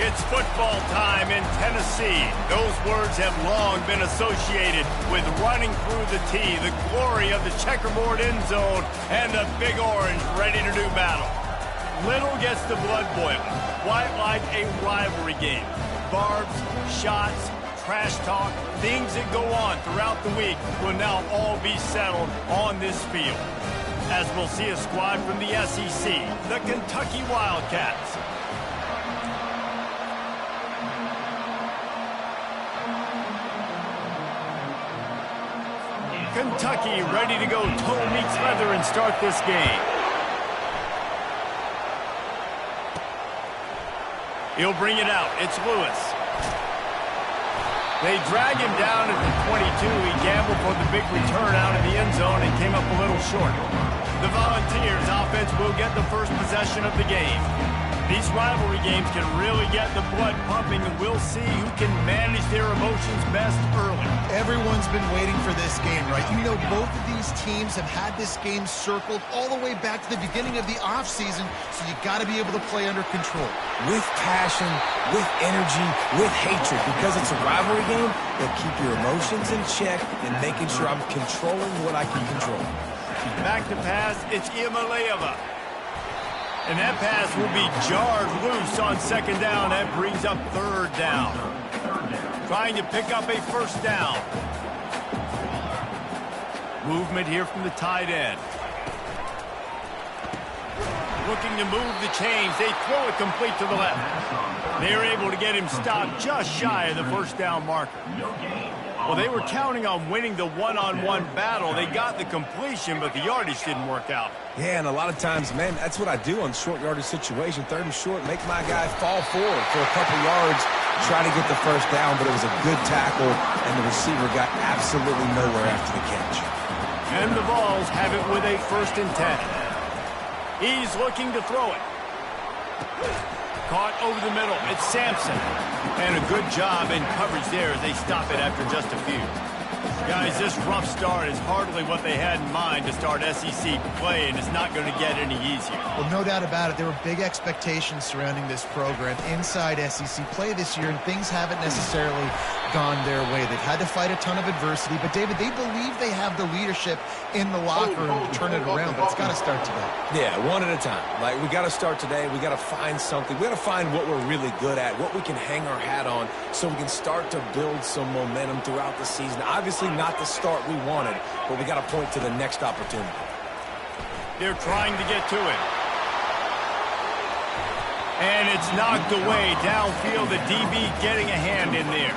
It's football time in Tennessee. Those words have long been associated with running through the tee, the glory of the checkerboard end zone, and the Big Orange ready to do battle. Little gets the blood boiling, quite like a rivalry game. Barbs, shots, trash talk, things that go on throughout the week will now all be settled on this field. As we'll see a squad from the SEC, the Kentucky Wildcats. Kentucky ready to go toe meets leather and start this game. He'll bring it out. It's Lewis. They drag him down at the 22. He gambled for the big return out of the end zone and came up a little short. The Volunteers offense will get the first possession of the game. These rivalry games can really get the blood pumping, and we'll see who can manage their emotions best early. Everyone's been waiting for this game, right? You know, both of these teams have had this game circled all the way back to the beginning of the offseason, so you got to be able to play under control. With passion, with energy, with hatred, because it's a rivalry game, they'll keep your emotions in check and making sure I'm controlling what I can control. Back to pass, it's Iamaleava. And that pass will be jarred loose on second down. That brings up third down. Trying to pick up a first down. Movement here from the tight end. Looking to move the chains. They throw it complete to the left. They're able to get him stopped just shy of the first down marker. Well, they were counting on winning the one-on-one battle. They got the completion, but the yardage didn't work out. Yeah, and a lot of times, man, that's what I do on short yardage situation. Third and short, make my guy fall forward for a couple yards, try to get the first down, but it was a good tackle, and the receiver got absolutely nowhere after the catch. And the Vols have it with a 1st and 10. He's looking to throw it. Caught over the middle. It's Sampson. And a good job in coverage there as they stop it after just a few. Guys, this rough start is hardly what they had in mind to start SEC play, and it's not going to get any easier. Well, no doubt about it. There were big expectations surrounding this program inside SEC play this year, and things haven't necessarily gone their way. They've had to fight a ton of adversity, but, David, they believe they have the leadership in the locker room to turn it around, but it's got to start today. Yeah, one at a time. Like, we got to start today. We got to find something. We got to find what we're really good at, what we can hang our hat on, so we can start to build some momentum throughout the season. Obviously, not the start we wanted, but we got to point to the next opportunity. They're trying to get to it. And it's knocked away downfield. The DB getting a hand in there.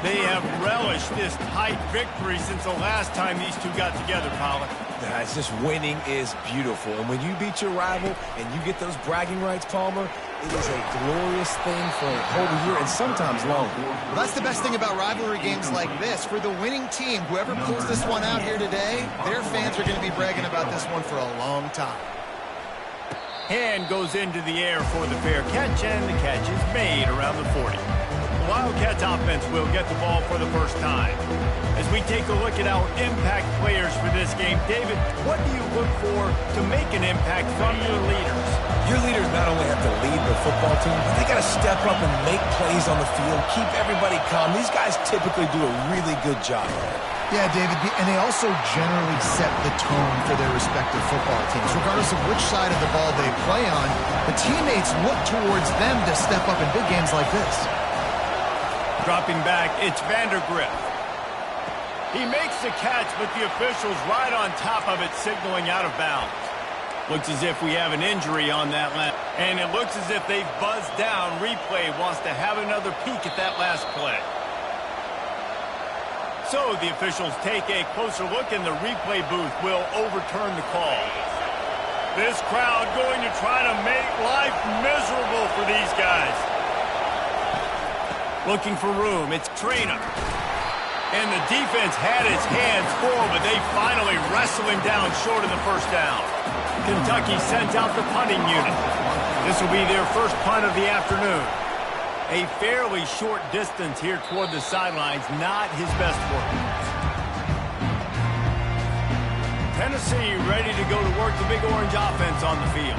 They have relished this tight victory since the last time these two got together, Colin. Yeah, it's just winning is beautiful. And when you beat your rival and you get those bragging rights, Palmer, it is a glorious thing for a whole year and sometimes longer. Well, that's the best thing about rivalry games like this. For the winning team, whoever pulls this one out here today, their fans are going to be bragging about this one for a long time. Hand goes into the air for the fair catch, and the catch is made around the 40. The Wildcats offense will get the ball for the first time. As we take a look at our impact players for this game, David, what do you look for to make an impact from your leaders? Your leaders not only have to lead the football team, but they got to step up and make plays on the field, keep everybody calm. These guys typically do a really good job. Yeah, David, and they also generally set the tone for their respective football teams. Regardless of which side of the ball they play on, the teammates look towards them to step up in big games like this. Dropping back, it's Vandergrift. He makes the catch, but the official's right on top of it, signaling out of bounds. Looks as if we have an injury on that last, and it looks as if they've buzzed down. Replay wants to have another peek at that last play. So the officials take a closer look, and the replay booth will overturn the call. This crowd going to try to make life miserable for these guys. Looking for room, it's Trainer. And the defense had its hands full, but they finally wrestle him down short of the first down. Kentucky sends out the punting unit. This will be their first punt of the afternoon. A fairly short distance here toward the sidelines, not his best work. Tennessee ready to go to work the Big Orange offense on the field.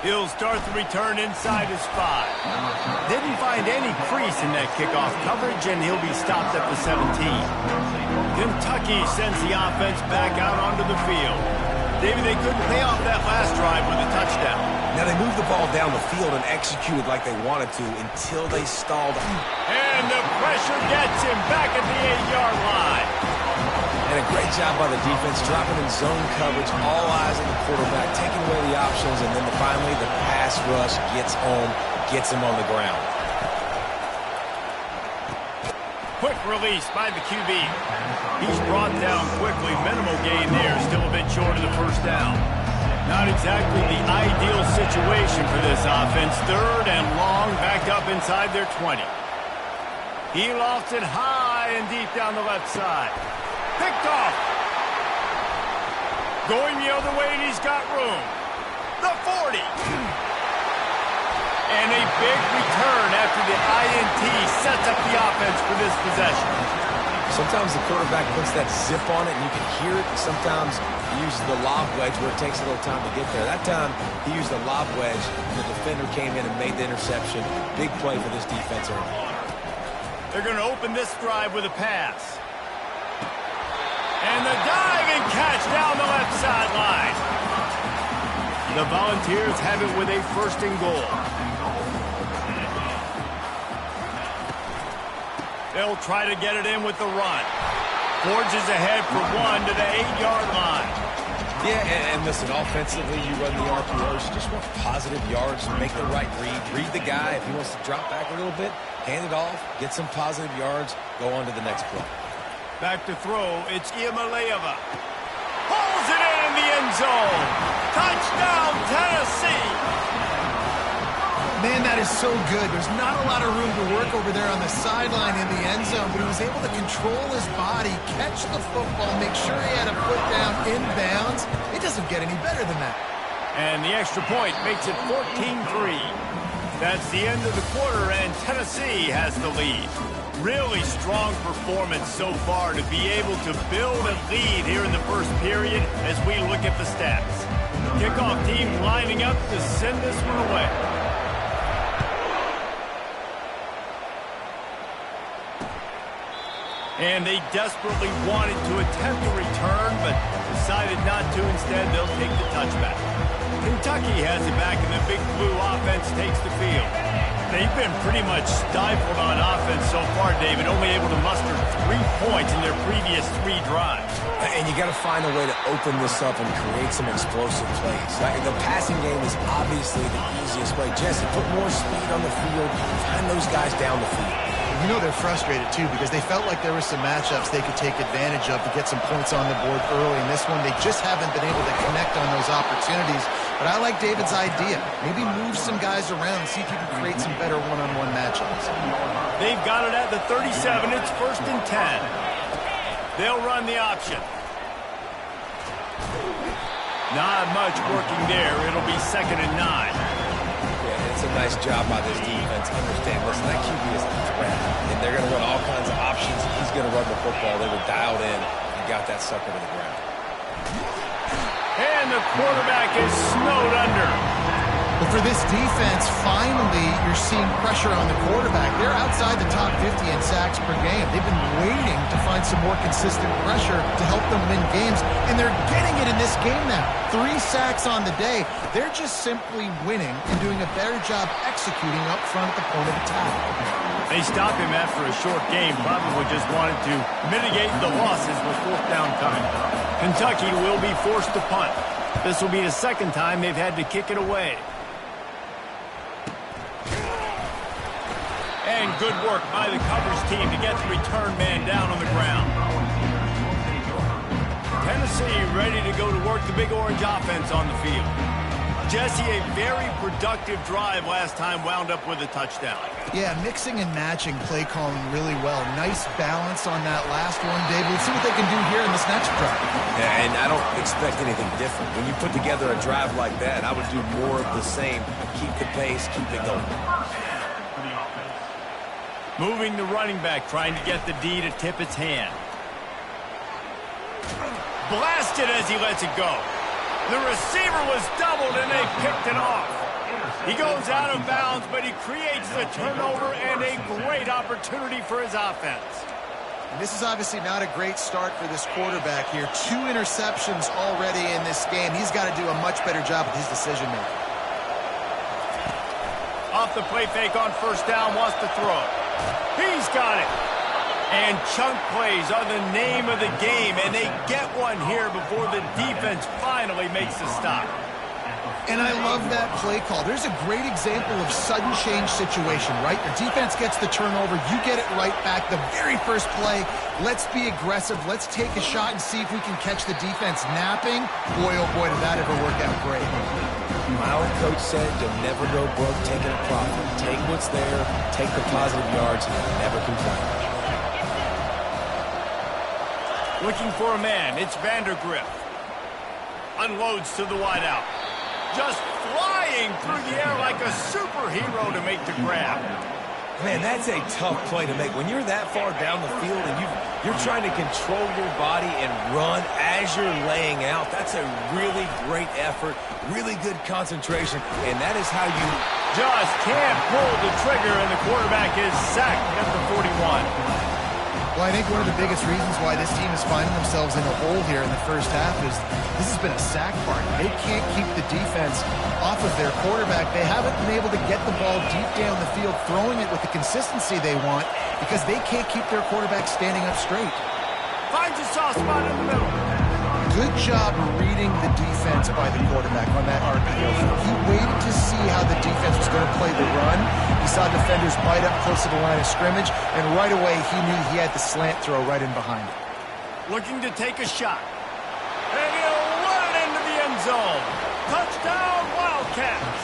He'll start the return inside his 5. Didn't find any crease in that kickoff coverage, and he'll be stopped at the 17. Kentucky sends the offense back out onto the field. David, they couldn't pay off that last drive with a touchdown. Now, they moved the ball down the field and executed like they wanted to until they stalled. And the pressure gets him back at the 8-yard line. And a great job by the defense, dropping in zone coverage, all eyes on the quarterback, taking away the options, and then finally the pass rush gets home, gets him on the ground. Quick release by the QB. He's brought down quickly. Minimal gain there, still a bit short of the first down. Not exactly the ideal situation for this offense. 3rd and long, back up inside their 20. He lofts it high and deep down the left side. Picked off. Going the other way, and he's got room. The 40. And a big return after the INT sets up the offense for this possession. Sometimes the quarterback puts that zip on it, and you can hear it. Sometimes he uses the lob wedge where it takes a little time to get there. That time, he used the lob wedge, and the defender came in and made the interception. Big play for this defense early. They're going to open this drive with a pass. And the diving catch down the left sideline. The Volunteers have it with a 1st and goal. They'll try to get it in with the run. Forges ahead for 1 to the 8-yard line. Yeah, and listen, offensively, you run the RPOs. You just want positive yards, make the right read. Read the guy. If he wants to drop back a little bit, hand it off, get some positive yards, go on to the next play. Back to throw, it's Iamaleava. Pulls it in the end zone. Touchdown, Tennessee. Man, that is so good. There's not a lot of room to work over there on the sideline in the end zone, but he was able to control his body, catch the football, make sure he had a foot down inbounds. It doesn't get any better than that. And the extra point makes it 14-3. That's the end of the quarter, and Tennessee has the lead. Really strong performance so far to be able to build a lead here in the first period as we look at the stats. Kickoff team lining up to send this one away. And they desperately wanted to attempt a return, but decided not to. Instead, they'll take the touchback. Kentucky has it back, and the Big Blue offense takes the field. They've been pretty much stifled on offense so far, David, only able to muster 3 points in their previous 3 drives. And you got to find a way to open this up and create some explosive plays. Like the passing game is obviously the easiest way. Jesse, put more speed on the field, find those guys down the field. You know they're frustrated, too, because they felt like there were some matchups they could take advantage of to get some points on the board early. In this one, they just haven't been able to connect on those opportunities. But I like David's idea. Maybe move some guys around and see if you can create some better one-on-one matchups. They've got it at the 37. It's 1st and 10. They'll run the option. Not much working there. It'll be 2nd and 9. It's a nice job by this defense. Understand, listen, that QB is a threat, and they're going to run all kinds of options. He's going to run the football. They were dialed in and got that sucker to the ground. And the quarterback is snowed under. But for this defense, finally, you're seeing pressure on the quarterback. They're outside the top 50 in sacks per game. They've been waiting to find some more consistent pressure to help them win games, and they're getting it in this game now. 3 sacks on the day. They're just simply winning and doing a better job executing up front at the point of attack. They stop him after a short game, probably just wanted to mitigate the losses with 4th down coming. Kentucky will be forced to punt. This will be the 2nd time they've had to kick it away. And good work by the coverage team to get the return man down on the ground. Tennessee ready to go to work the Big Orange offense on the field. Jesse, a very productive drive last time wound up with a touchdown. Yeah, mixing and matching play calling really well. Nice balance on that last one, David. Let's see what they can do here in this next drive. Yeah, and I don't expect anything different. When you put together a drive like that, I would do more of the same. Keep the pace, keep it going. Moving the running back, trying to get the D to tip its hand. Blasted as he lets it go. The receiver was doubled, and they picked it off. He goes out of bounds, but he creates the turnover and a great opportunity for his offense. And this is obviously not a great start for this quarterback here. 2 interceptions already in this game. He's got to do a much better job with his decision-making. Off the play fake on first down, wants to throw. He's got it. And chunk plays are the name of the game, and they get one here before the defense finally makes the stop. And I love that play call. There's a great example of sudden change situation, right? Your defense gets the turnover. You get it right back. The very first play, let's be aggressive. Let's take a shot and see if we can catch the defense napping. Boy, oh boy, did that ever work out great. My old coach said you'll never go broke taking a profit. Take what's there, take the positive yards, and never complain. Looking for a man. It's Vandergrift. Unloads to the wideout. Just flying through the air like a superhero to make the grab. Man, that's a tough play to make. When you're that far down the field and you're trying to control your body and run as you're laying out, that's a really great effort, really good concentration, and that is how you just can't pull the trigger, and the quarterback is sacked at the 41. Well, I think one of the biggest reasons why this team is finding themselves in a hole here in the first half is this has been a sack party. They can't keep the defense off of their quarterback. They haven't been able to get the ball deep down the field, throwing it with the consistency they want because they can't keep their quarterback standing up straight. Finds a soft spot in the middle. Good job reading the defense by the quarterback on that RPO. He waited to see how the defense was going to play the run. He saw defenders bite up close to the line of scrimmage, and right away he knew he had the slant throw right in behind it. Looking to take a shot. And he'll run it into the end zone. Touchdown, Wildcats.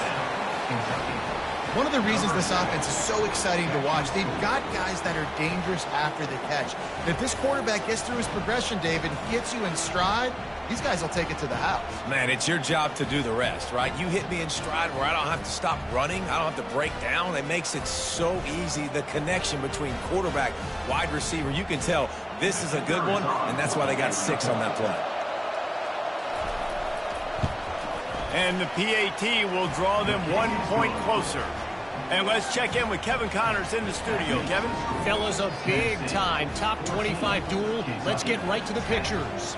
One of the reasons this offense is so exciting to watch, they've got guys that are dangerous after the catch. And if this quarterback gets through his progression, David, hits you in stride, these guys will take it to the house. Man, it's your job to do the rest, right? You hit me in stride where I don't have to stop running. I don't have to break down. It makes it so easy. The connection between quarterback, wide receiver, you can tell this is a good one, and that's why they got 6 on that play. And the PAT will draw them 1 point closer. And let's check in with Kevin Connors in the studio. Kevin? Fellas, a big-time top 25 duel. Let's get right to the pictures.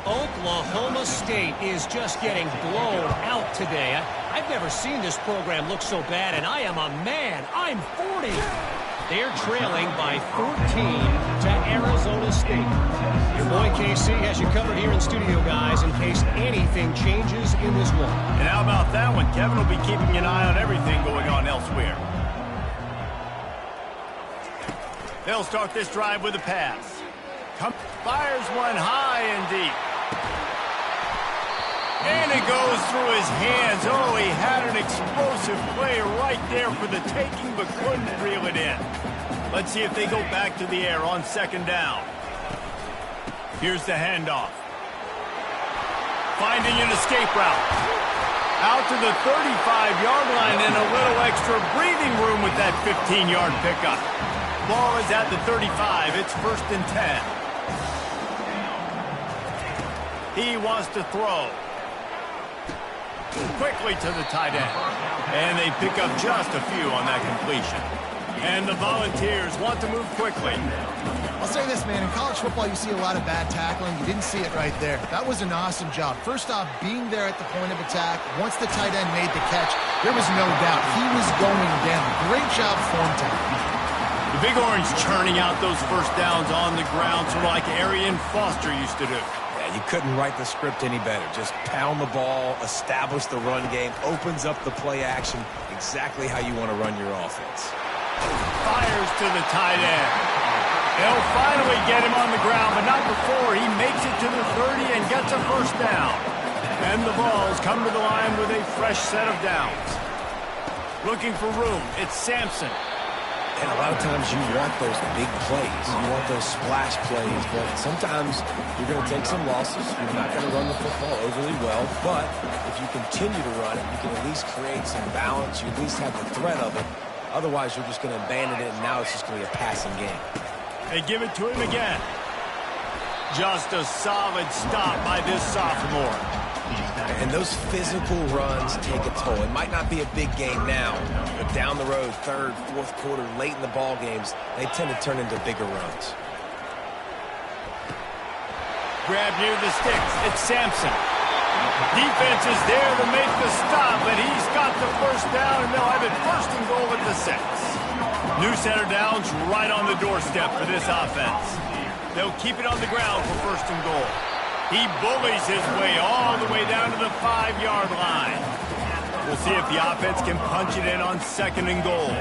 Oklahoma State is just getting blown out today. I've never seen this program look so bad, and I am a man. I'm 40. They're trailing by 14 to Arizona State. Your boy KC has you covered here in studio, guys, in case anything changes in this one. And how about that one? Kevin will be keeping an eye on everything going on elsewhere. They'll start this drive with a pass. Fires one high and deep. And it goes through his hands. Oh, he had an explosive play right there for the taking, but couldn't reel it in. Let's see if they go back to the air on 2nd down. Here's the handoff. Finding an escape route. Out to the 35-yard line and a little extra breathing room with that 15-yard pickup. Ball is at the 35. It's 1st and 10. He wants to throw. Quickly to the tight end. And they pick up just a few on that completion. And the Volunteers want to move quickly. I'll say this, man. In college football, you see a lot of bad tackling. You didn't see it right there. That was an awesome job. First off, being there at the point of attack. Once the tight end made the catch, there was no doubt he was going down. Great job form tackling. The Big Orange churning out those first downs on the ground, sort of like Arian Foster used to do. You couldn't write the script any better. Just pound the ball, establish the run game, opens up the play action, exactly how you want to run your offense. Fires to the tight end. They'll finally get him on the ground, but not before he makes it to the 30 and gets a first down. And the Vols come to the line with a fresh set of downs. Looking for room, it's Sampson. And a lot of times you want those big plays. You want those splash plays. But sometimes you're going to take some losses. You're not going to run the football overly well. But if you continue to run it, you can at least create some balance. You at least have the threat of it. Otherwise, you're just going to abandon it, and now it's just going to be a passing game. They give it to him again. Just a solid stop by this sophomore. And those physical runs take a toll. It might not be a big game now, but down the road, third, fourth quarter, late in the ball games, they tend to turn into bigger runs. Grab near the sticks. It's Sampson. Defense is there to make the stop, but he's got the first down, and they'll have it first and goal at the 6. New center downs right on the doorstep for this offense. They'll keep it on the ground for first and goal. He bullies his way all the way down to the 5-yard line. We'll see if the offense can punch it in on second and goal.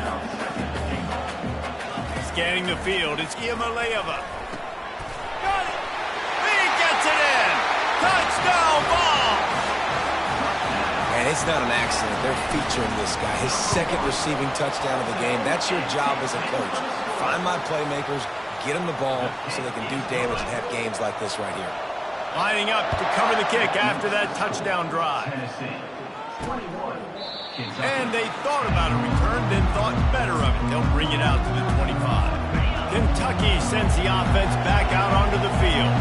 Scanning the field, it's Iamaleava. Got it! He gets it in! Touchdown ball! And it's not an accident. They're featuring this guy. His second receiving touchdown of the game. That's your job as a coach. Find my playmakers, get them the ball so they can do damage and have games like this right here. Lining up to cover the kick after that touchdown drive. And they thought about a return, then thought better of it. They'll bring it out to the 25. Kentucky sends the offense back out onto the field.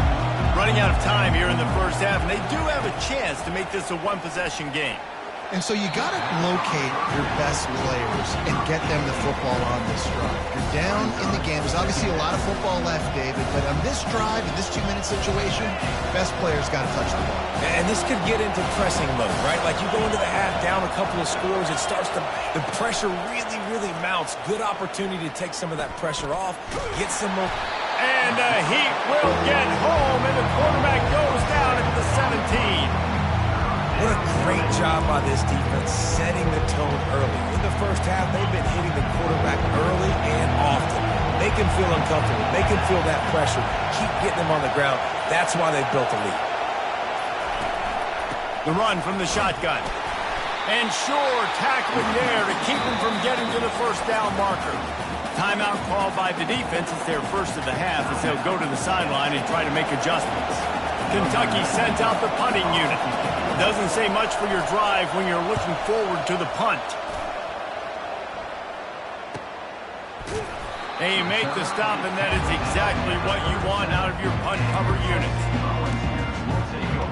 Running out of time here in the first half, and they do have a chance to make this a one-possession game. And so you got to locate your best players and get them the football on this drive. You're down in the game. There's obviously a lot of football left, David, but on this drive, in this 2-minute situation, best players got to touch the ball. And this could get into pressing mode, right? Like you go into the half down a couple of scores, it starts to, the pressure really, really mounts. Good opportunity to take some of that pressure off, get some more. And Heat will get home, and the quarterback goes down at the 17. What a great job by this defense setting the tone early. In the first half, they've been hitting the quarterback early and often. They can feel uncomfortable. They can feel that pressure. Keep getting them on the ground. That's why they've built a lead. The run from the shotgun. And sure, tackling there to keep him from getting to the first down marker. Timeout called by the defense. It's their first of the half as they'll go to the sideline and try to make adjustments. Kentucky sends out the punting unit. Doesn't say much for your drive when you're looking forward to the punt. They make the stop, and that is exactly what you want out of your punt cover unit.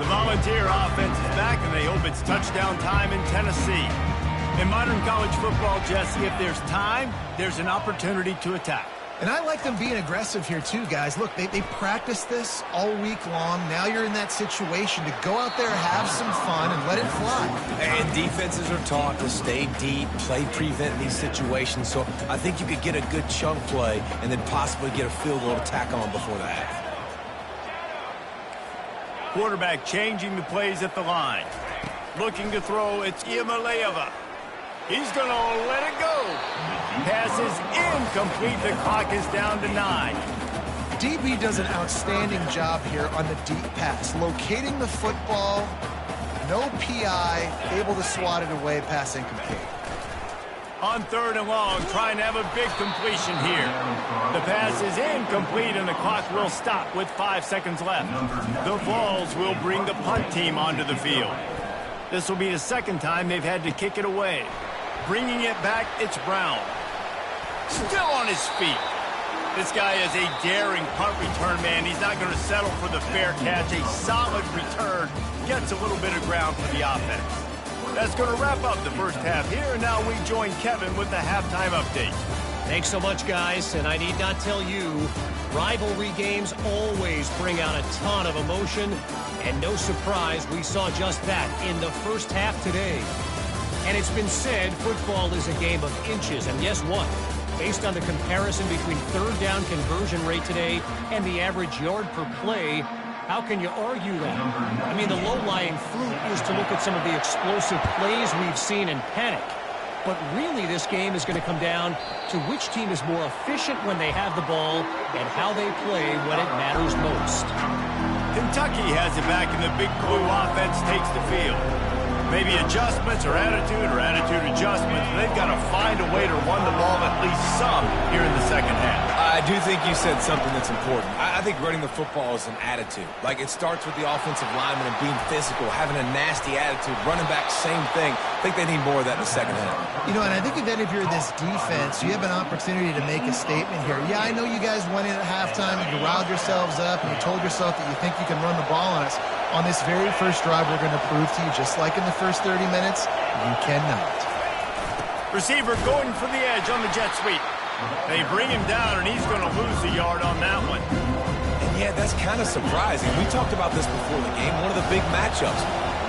The Volunteer offense is back, and they hope it's touchdown time in Tennessee. In modern college football, Jesse, if there's time, there's an opportunity to attack. And I like them being aggressive here too, guys. Look, they practiced this all week long. Now you're in that situation to go out there, have some fun, and let it fly. And defenses are taught to stay deep, play prevent these situations. So I think you could get a good chunk play and then possibly get a field goal to tack on before the half. Quarterback changing the plays at the line. Looking to throw, it's Iamaleava. He's going to let it go. Pass is incomplete. The clock is down to 9. DB does an outstanding job here on the deep pass. Locating the football, no PI, able to swat it away, pass incomplete. On third and long, trying to have a big completion here. The pass is incomplete, and the clock will stop with 5 seconds left. The Vols will bring the punt team onto the field. This will be the second time they've had to kick it away. Bringing it back, it's Brown. Still on his feet. This guy is a daring punt return man. He's not going to settle for the fair catch. A solid return gets a little bit of ground for the offense. That's going to wrap up the first half here, and now we join Kevin with the halftime update. Thanks so much, guys, and I need not tell you, rivalry games always bring out a ton of emotion, and no surprise, we saw just that in the first half today. And it's been said football is a game of inches, and guess what? Based on the comparison between third down conversion rate today and the average yard per play, how can you argue that? I mean, the low-lying fruit is to look at some of the explosive plays we've seen in panic. But really, this game is going to come down to which team is more efficient when they have the ball and how they play when it matters most. Kentucky has it back, and the Big Blue offense takes the field. Maybe adjustments or attitude adjustments. They've got to find a way to run the ball at least some here in the second half. I do think you said something that's important. I think running the football is an attitude. Like, it starts with the offensive lineman and being physical, having a nasty attitude. Running back, same thing. I think they need more of that in the second half. You know, and I think if you're this defense, you have an opportunity to make a statement here. Yeah, I know you guys went in at halftime and you riled yourselves up and you told yourself that you think you can run the ball on us. On this very first drive, we're going to prove to you, just like in the first 30 minutes, you cannot. Receiver going for the edge on the jet sweep. They bring him down, and he's going to lose a yard on that one. And yeah, that's kind of surprising. We talked about this before the game. One of the big matchups.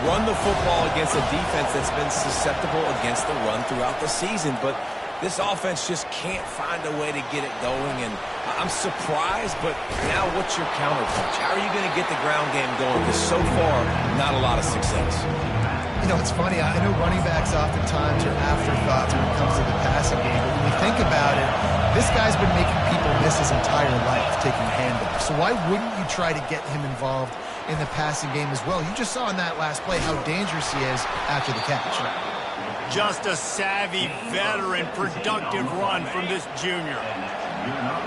Run the football against a defense that's been susceptible against the run throughout the season. But this offense just can't find a way to get it going. And I'm surprised, but now what's your counterpunch? How are you going to get the ground game going? Because so far, not a lot of success. You know, it's funny. I know running backs oftentimes are afterthoughts when it comes to the passing game. But when you think about it, this guy's been making people miss his entire life taking handoffs. So why wouldn't you try to get him involved in the passing game as well? You just saw in that last play how dangerous he is after the catch. Just a savvy, veteran, productive run from this junior.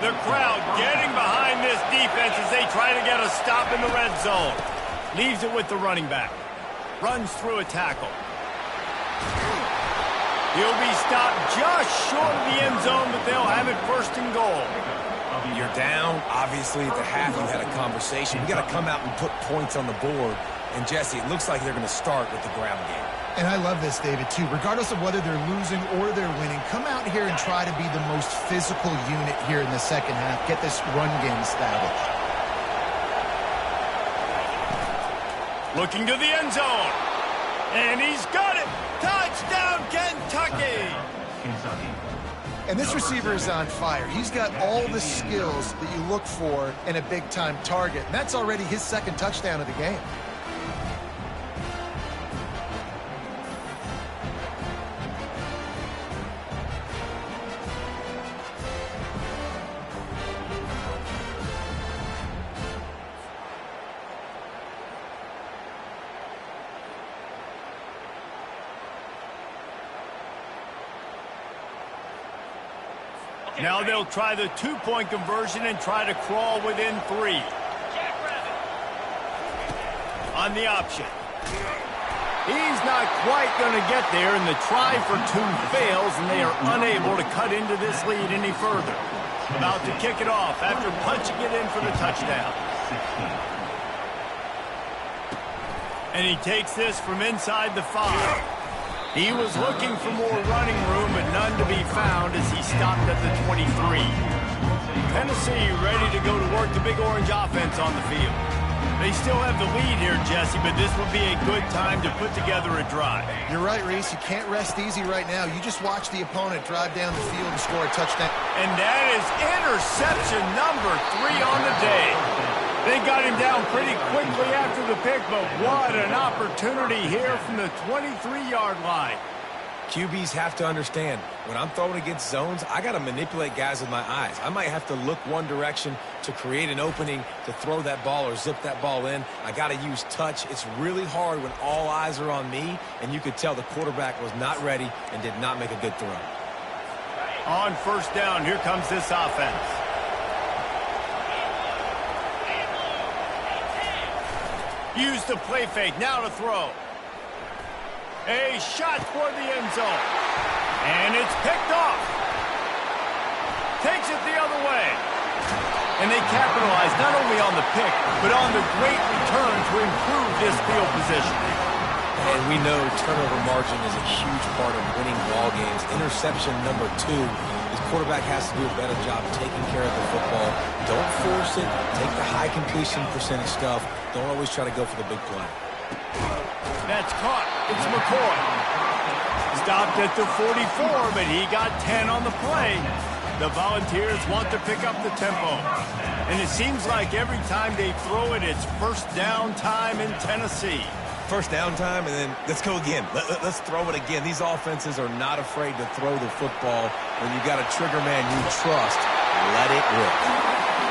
The crowd getting behind this defense as they try to get a stop in the red zone. Leaves it with the running back. Runs through a tackle. He'll be stopped just short of the end zone, but they'll have it first and goal. You're down. Obviously, at the half, you had a conversation. You got to come out and put points on the board. And, Jesse, it looks like they're going to start with the ground game. And I love this, David, too. Regardless of whether they're losing or they're winning, come out here and try to be the most physical unit here in the second half. Get this run game established. Looking to the end zone. And he's got it. Touchdown, Kentucky. And this receiver is on fire. He's got all the skills that you look for in a big-time target. And that's already his second touchdown of the game. Now they'll try the two-point conversion and try to crawl within 3. On the option. He's not quite going to get there, and the try for 2 fails, and they are unable to cut into this lead any further. About to kick it off after punching it in for the touchdown. And he takes this from inside the 5. He was looking for more running room, but none to be found as he stopped at the 23. Tennessee ready to go to work the Big Orange offense on the field. They still have the lead here, Jesse, but this would be a good time to put together a drive. You're right, Reese. You can't rest easy right now. You just watch the opponent drive down the field and score a touchdown. And that is interception number 3 on the day. They got him down pretty quickly after the pick, but what an opportunity here from the 23-yard line. QBs have to understand, when I'm throwing against zones, I got to manipulate guys with my eyes. I might have to look one direction to create an opening to throw that ball or zip that ball in. I got to use touch. It's really hard when all eyes are on me, and you could tell the quarterback was not ready and did not make a good throw. On first down, here comes this offense. Use the play fake, now to throw. A shot toward the end zone. And it's picked off. Takes it the other way. And they capitalize not only on the pick, but on the great return to improve this field position. And we know turnover margin is a huge part of winning ball games. Interception number 2. His quarterback has to do a better job taking care of the football. Don't force it. Take the high completion percentage stuff. Don't always try to go for the big play. That's caught. It's McCoy. Stopped at the 44, but he got 10 on the play. The Volunteers want to pick up the tempo. And it seems like every time they throw it, it's first down time in Tennessee. First down time, and then let's go again. Let's throw it again. These offenses are not afraid to throw the football. When you got a trigger man you trust, let it rip.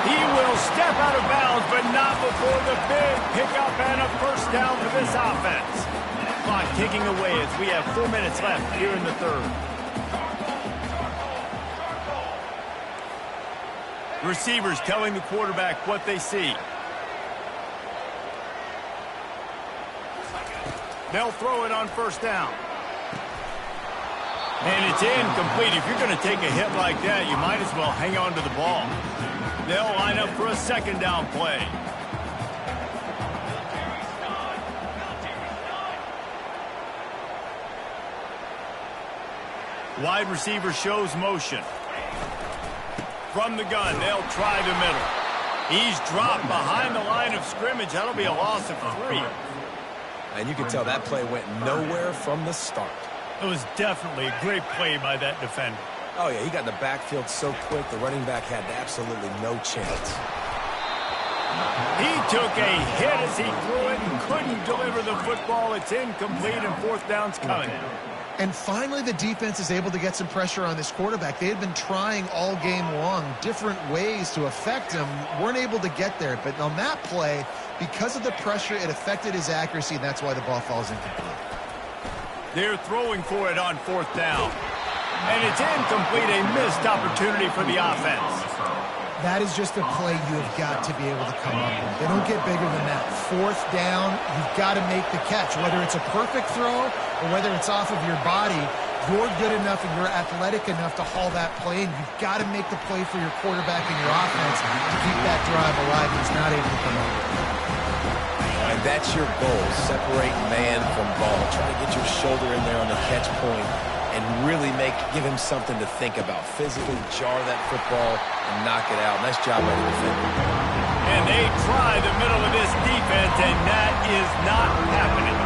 He will step out of bounds, but not before the big pickup and a first down for this offense. Clock ticking away as we have 4 minutes left here in the third. The receivers telling the quarterback what they see. They'll throw it on first down. And it's incomplete. If you're going to take a hit like that, you might as well hang on to the ball. They'll line up for a second down play. Wide receiver shows motion. From the gun, they'll try the middle. He's dropped behind the line of scrimmage. That'll be a loss of 3. And you can tell that play went nowhere from the start. It was definitely a great play by that defender. Oh, yeah, he got in the backfield so quick, the running back had absolutely no chance. He took a hit as he threw it and couldn't deliver the football. It's incomplete and fourth down's coming. And finally, the defense is able to get some pressure on this quarterback. They had been trying all game long different ways to affect him, weren't able to get there. But on that play, because of the pressure, it affected his accuracy, and that's why the ball falls incomplete. They're throwing for it on fourth down. And it's incomplete, a missed opportunity for the offense. That is just a play you have got to be able to come up with. They don't get bigger than that. Fourth down, you've got to make the catch. Whether it's a perfect throw or whether it's off of your body, you're good enough and you're athletic enough to haul that play in. You've got to make the play for your quarterback and your offense to keep that drive alive. He's not able to come up with it. And that's your goal, separate man from ball. Try to get your shoulder in there on the catch point and really give him something to think about. Physically jar that football and knock it out. Nice job by the defender. And they try the middle of this defense, and that is not happening.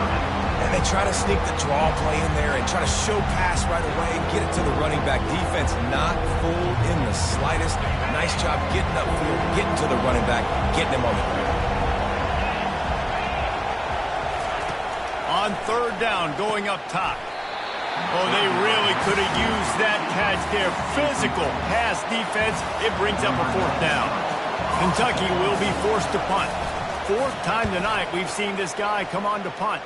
And they try to sneak the draw play in there and try to show pass right away, get it to the running back. Defense not fooled in the slightest. Nice job getting upfield, getting to the running back, getting him on the ground. On third down, going up top. Oh, they really could have used that catch there. Physical pass defense. It brings up a fourth down. Kentucky will be forced to punt. Fourth time tonight we've seen this guy come on to punt.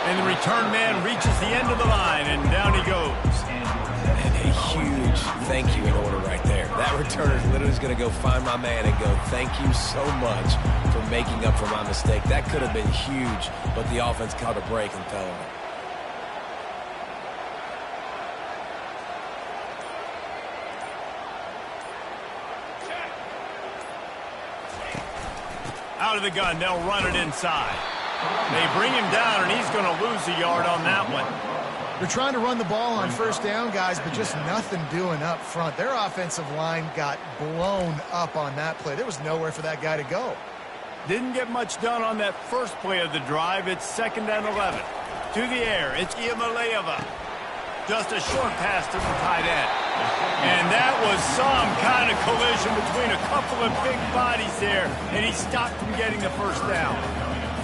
And the return man reaches the end of the line, and down he goes. And a huge thank you in order right there. That returner is literally going to go find my man and go, thank you so much for making up for my mistake. That could have been huge, but the offense caught a break and fell on it. Out of the gun, they'll run it inside. They bring him down, and he's going to lose a yard on that one. They're trying to run the ball on first down, guys, but just nothing doing up front. Their offensive line got blown up on that play. There was nowhere for that guy to go. Didn't get much done on that first play of the drive. It's 2nd and 11. To the air, it's Iamaleava. Just a short pass to the tight end. And that was some kind of collision between a couple of big bodies there, and he stopped from getting the first down.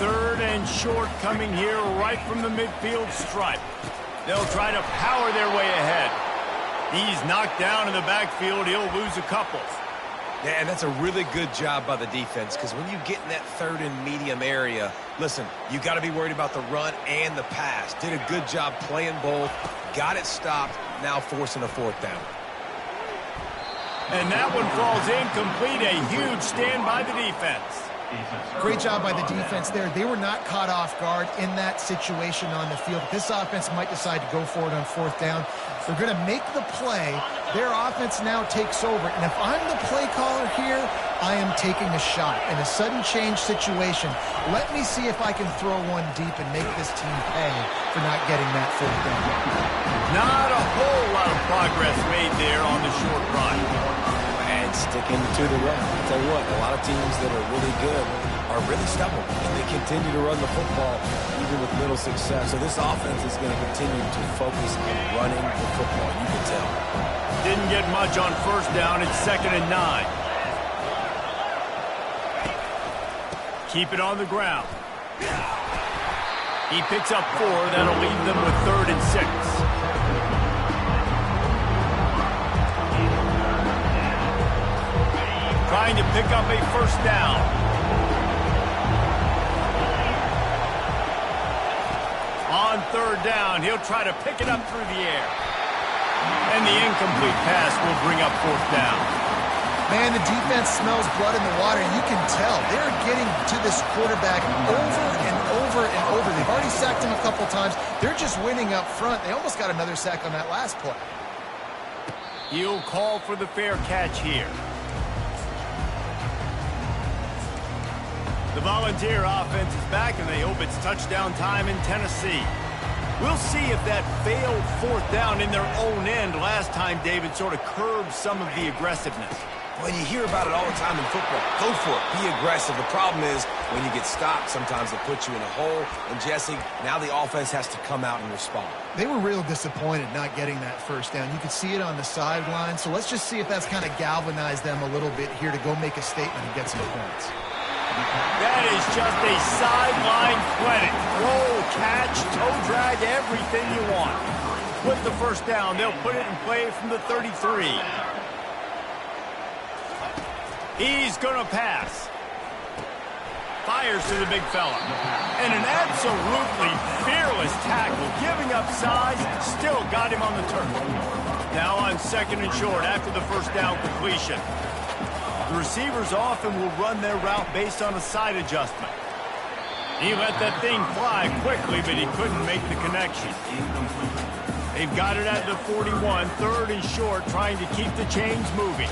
3rd and short coming here right from the midfield stripe. They'll try to power their way ahead. He's knocked down in the backfield. He'll lose a couple. Yeah, and that's a really good job by the defense, because when you get in that 3rd and medium area, listen, you got to be worried about the run and the pass. Did a good job playing both, got it stopped, now forcing a 4th down. And that one falls incomplete. A huge stand by the defense. Great job by the defense there. They were not caught off guard in that situation on the field. This offense might decide to go for it on 4th down. They're going to make the play. Their offense now takes over. And if I'm the play caller here, I am taking a shot. In a sudden change situation, let me see if I can throw one deep and make this team pay for not getting that 4th down. Not a whole lot of progress made there on the short run. And sticking to the run. I'll tell you what, a lot of teams that are really good are really stubborn, and they continue to run the football even with little success. So this offense is going to continue to focus on running the football. You can tell. Didn't get much on first down. It's 2nd and 9. Keep it on the ground. He picks up 4. That'll leave them with 3rd and 6. Trying to pick up a first down. On 3rd down, he'll try to pick it up through the air. And the incomplete pass will bring up fourth down. Man, the defense smells blood in the water. You can tell they're getting to this quarterback over and over and over. They've already sacked him a couple times. They're just winning up front. They almost got another sack on that last play. He'll call for the fair catch here. The Volunteer offense is back, and they hope it's touchdown time in Tennessee. We'll see if that failed fourth down in their own end last time, David, sort of curbed some of the aggressiveness. Well, you hear about it all the time in football. Go for it. Be aggressive. The problem is when you get stopped, sometimes they put you in a hole. And, Jesse, now the offense has to come out and respond. They were real disappointed not getting that first down. You could see it on the sideline. So let's just see if that's kind of galvanized them a little bit here to go make a statement and get some points. That is just a sideline clinic. Roll, catch, toe drag, everything you want. With the first down, they'll put it in play from the 33. He's going to pass. Fires to the big fella. And an absolutely fearless tackle. Giving up size, still got him on the turf. Now on second and short after the first down completion. The receivers often will run their route based on a side adjustment. He let that thing fly quickly, but he couldn't make the connection. They've got it at the 41, third and short, trying to keep the chains moving.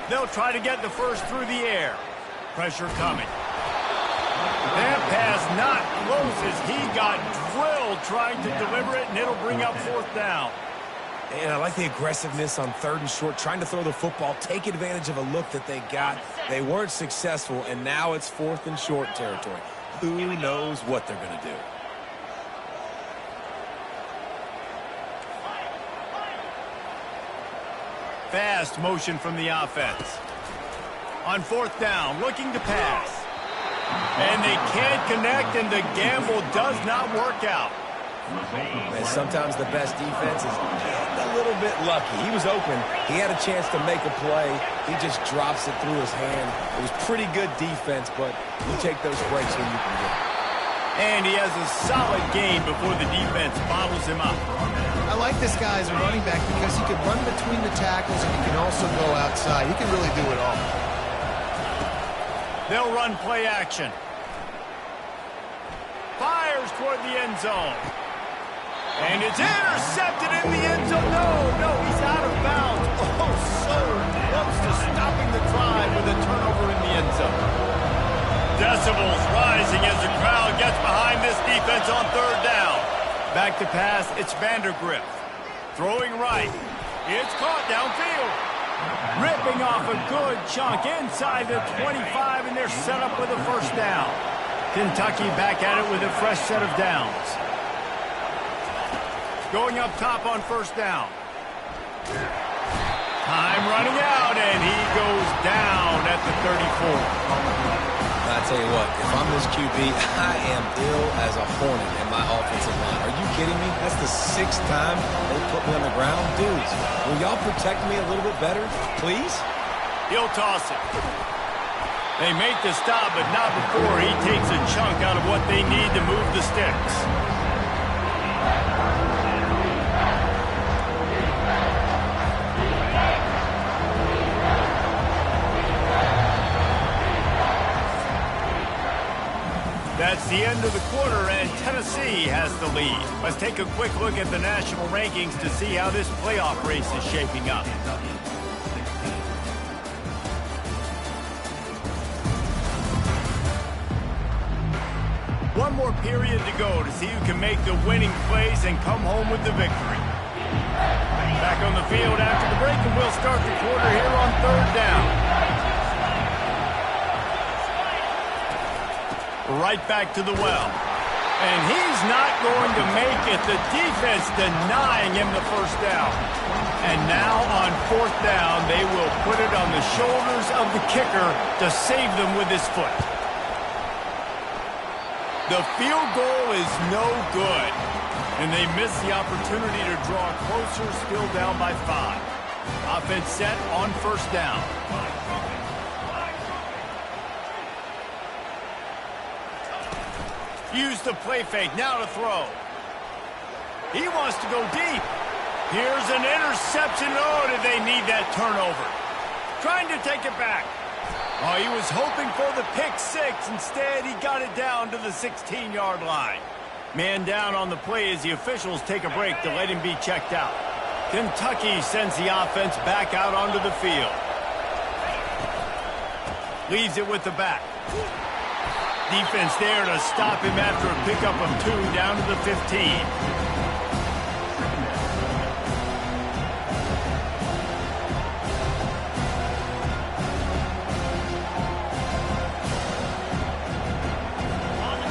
They'll try to get the first through the air. Pressure coming. That pass not close as he got drilled trying to deliver it, and it'll bring up fourth down. And I like the aggressiveness on third and short, trying to throw the football, take advantage of a look that they got. They weren't successful, and now it's fourth and short territory. Who knows what they're going to do? Fast motion from the offense. On fourth down, looking to pass. And they can't connect, and the gamble does not work out. And sometimes the best defense is a little bit lucky. He was open. He had a chance to make a play. He just drops it through his hand. It was pretty good defense, but you take those breaks when you can get it. And he has a solid game before the defense bottles him up. I like this guy as a running back because he can run between the tackles and he can also go outside. He can really do it all. They'll run play action. Fires toward the end zone. And it's intercepted in the end zone. No, he's out of bounds. Oh, so close to stopping the drive with a turnover in the end zone. Decibels rising as the crowd gets behind this defense on third down. Back to pass, it's Vandergrift. Throwing right. It's caught downfield. Ripping off a good chunk inside the 25, and they're set up with a first down. Kentucky back at it with a fresh set of downs. Going up top on first down. Time running out, and he goes down at the 34. I tell you what, if I'm this QB, I am ill as a hornet in my offensive line. Are you kidding me? That's the 6th time they put me on the ground. Dudes, will y'all protect me a little bit better, please? He'll toss it. They make the stop, but not before he takes a chunk out of what they need to move the sticks. That's the end of the quarter, and Tennessee has the lead. Let's take a quick look at the national rankings to see how this playoff race is shaping up. One more period to go to see who can make the winning plays and come home with the victory. Back on the field after the break, and we'll start the quarter here on third down. Right back to the well. And he's not going to make it. The defense denying him the first down. And now on fourth down, they will put it on the shoulders of the kicker to save them with his foot. The field goal is no good. And they miss the opportunity to draw closer, still down by 5. Offense set on first down. Use the play fake, now to throw. He wants to go deep. Here's an interception. Oh, did they need that turnover? Trying to take it back. Oh, he was hoping for the pick six. Instead, he got it down to the 16-yard line. Man down on the play as the officials take a break to let him be checked out. Kentucky sends the offense back out onto the field. Leaves it with the back. Defense there to stop him after a pickup of 2 down to the 15.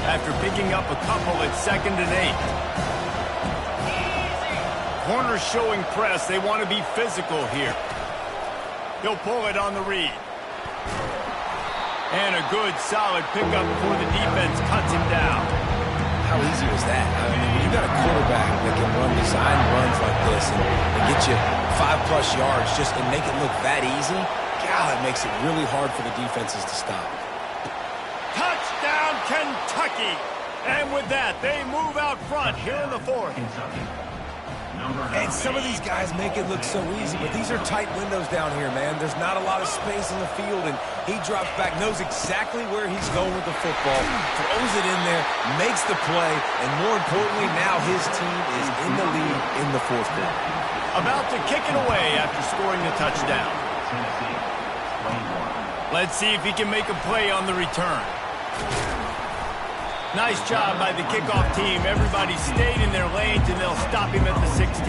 After picking up a couple, it's 2nd and 8. Corners showing press. They want to be physical here. He'll pull it on the read. And a good, solid pickup before the defense cuts him down. How easy was that? I mean, when you got a quarterback that can run design runs like this and get you 5+ yards just and make it look that easy, God, it makes it really hard for the defenses to stop. Touchdown, Kentucky! And with that, they move out front here in the 4th. And some of these guys make it look so easy, but these are tight windows down here, man. There's not a lot of space in the field, and he drops back, knows exactly where he's going with the football, throws it in there, makes the play, and more importantly, now his team is in the lead in the 4th quarter. About to kick it away after scoring the touchdown. Let's see if he can make a play on the return. Nice job by the kickoff team. Everybody stayed in their lanes, and they'll stop him at the 16.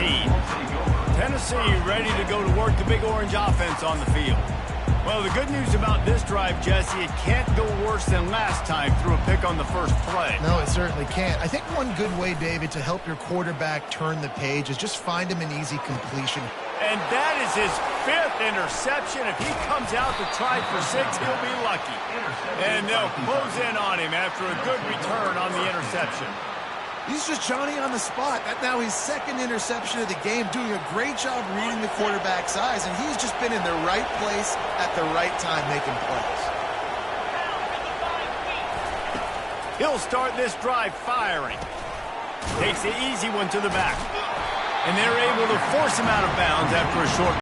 Tennessee ready to go to work the Big Orange offense on the field. Well, the good news about this drive, Jesse, it can't go worse than last time through a pick on the first play. No, it certainly can't. I think one good way, David, to help your quarterback turn the page is just find him an easy completion. And that is his 5th interception. If he comes out to try for 6, he'll be lucky. And they'll close in on him after a good return on the interception. He's just Johnny on the spot. That's now his 2nd interception of the game, doing a great job reading the quarterback's eyes, and he's just been in the right place at the right time making plays. He'll start this drive firing. Takes the easy one to the back. And they're able to force him out of bounds after a short